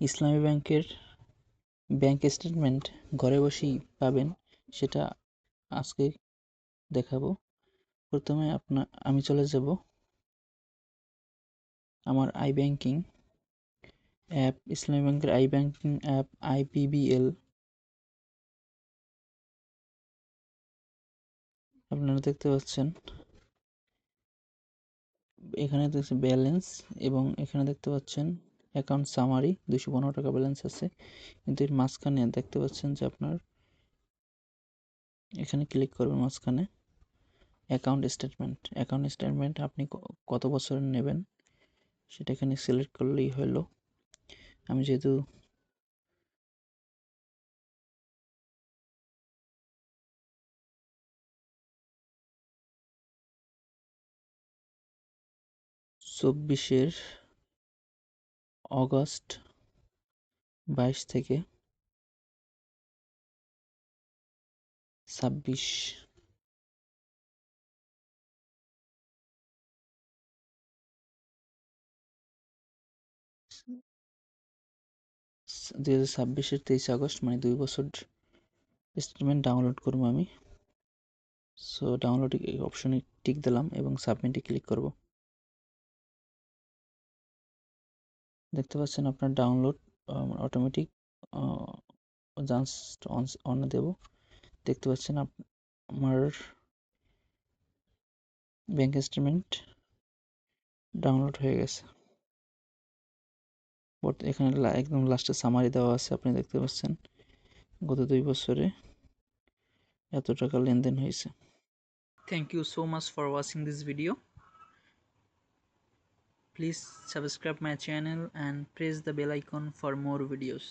ইসলামী ব্যাংকের bank statement ঘরে বসেই পাবেন, সেটা আজকে দেখাবো। প্রথমে আমি চলে যাব আমার আই ব্যাংকিং অ্যাপ, ইসলামী ব্যাংকের আই ব্যাংকিং অ্যাপ IPBL। আপনারা দেখতে পাচ্ছেন এখানে দেখছে ব্যালেন্স, এবং এখানে দেখতে পাচ্ছেন অ্যাকাউন্ট সামারি 215 টাকা ব্যালেন্স আছে। কিন্তু এর মাঝখানে দেখতে পাচ্ছেন যে আপনার এখানে ক্লিক করবেন, মাঝখানে অ্যাকাউন্ট স্টেটমেন্ট আপনি কত বছরের নেবেন সেটা এখানে সিলেক্ট করলেই হলো। আমি যেহেতু 24 অগস্ট 22 থেকে 26 2026-এর 23 আগস্ট, মানে 2 বছর স্টেটমেন্ট ডাউনলোড করবো আমি। সো ডাউনলোড অপশনে টিক দিলাম এবং সাবমিটে ক্লিক করব। দেখতে পাচ্ছেন আপনার ডাউনলোড অটোমেটিক জাস্ট অন দেব। দেখতে পাচ্ছেন আমার ব্যাংক স্টেটমেন্ট ডাউনলোড হয়ে গেছে। এখানে একদম লাস্টে সামারি দেওয়া আছে, আপনি দেখতে পাচ্ছেন গত 2 বছরে এত টাকা লেনদেন হয়েছে। Thank you so much for watching this video. Please subscribe my channel and press the bell icon for more videos.